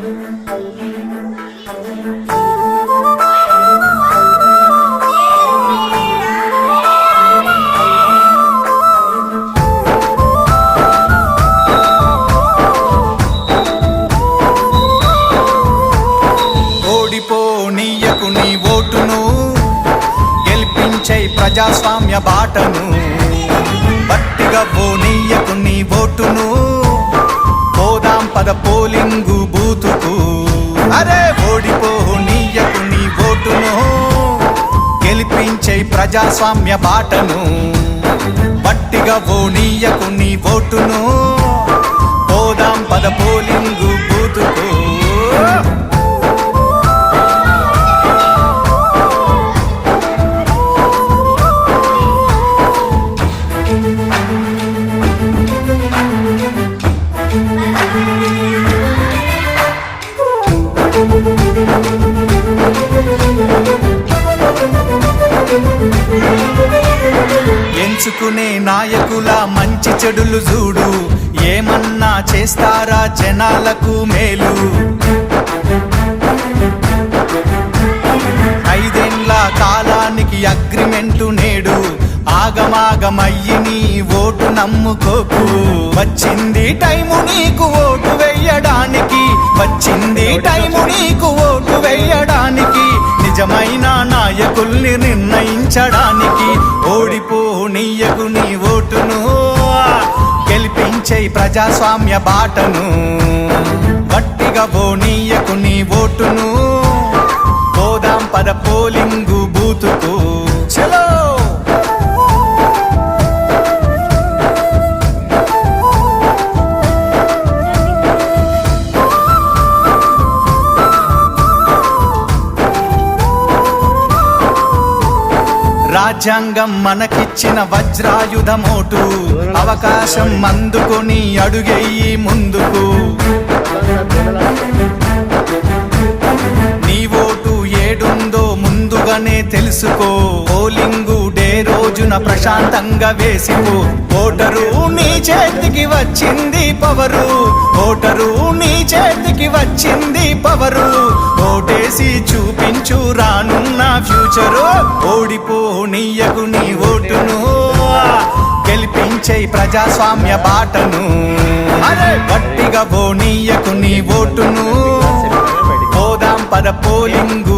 ఓడిపోనీయకు నీ ఓటును, గెలిపించై ప్రజాస్వామ్య బాటను. బట్టిగా పోనీయకు నీ ఓటును, పోదాం పద పోలింగు బూతుకు. అరే ఓడిపోనీయకు నీ ఓటును, గెలిపించై ప్రజాస్వామ్య బాటను. బట్టిగా పోనీయకు నీ ఓటును, పోదాం పద పోలింగు బూతుకు. ఎంచుకునే నాయకుల మంచి చెడులు చూడు, ఏమన్నా చేస్తారా జనాలకు మేలు. 5 ఏళ్ల కాలానికి అగ్రిమెంటు నేడు, ఆగమాగమయ్యి నీ ఓటు నమ్ముకోకు. వచ్చింది టైము నీకు ఓటు వెయ్యడానికి, వచ్చింది టైము నీకు ఓటు వెయ్యడానికి, నిజమైన నాయకుల్ని నిర్ణయించడానికి. ఓడిపోనీయకు నీ ఓటును, గెలిపించై ప్రజాస్వామ్య బాటను. గట్టిగా పోనీయకు నీ ఓటును, పోదాం పద పోలింగు బూతుకు. చలో రాజ్యాంగం మనకిచ్చిన వజ్రాయుధమోటు, అవకాశం అందుకొని అడుగెయ్యి ముందుకు. నీ ఓటు ఏడుందో ముందుగానే తెలుసుకో, పోలింగు డే రోజున ప్రశాంతంగా వేసిపో. ఓటరు నీ చేతికి వచ్చింది పవరు, ఓటరు నీ చేతికి వచ్చింది పవరు. ఓటేసి చూపించు రానున్న ఫ్యూచరు. ఓడిపోనీయకు నీ ఓటును, గెలిపించై ప్రజాస్వామ్య బాటను. అరే గట్టిగా పోనీయకు నీ ఓటును, పోదాం పద పోలింగు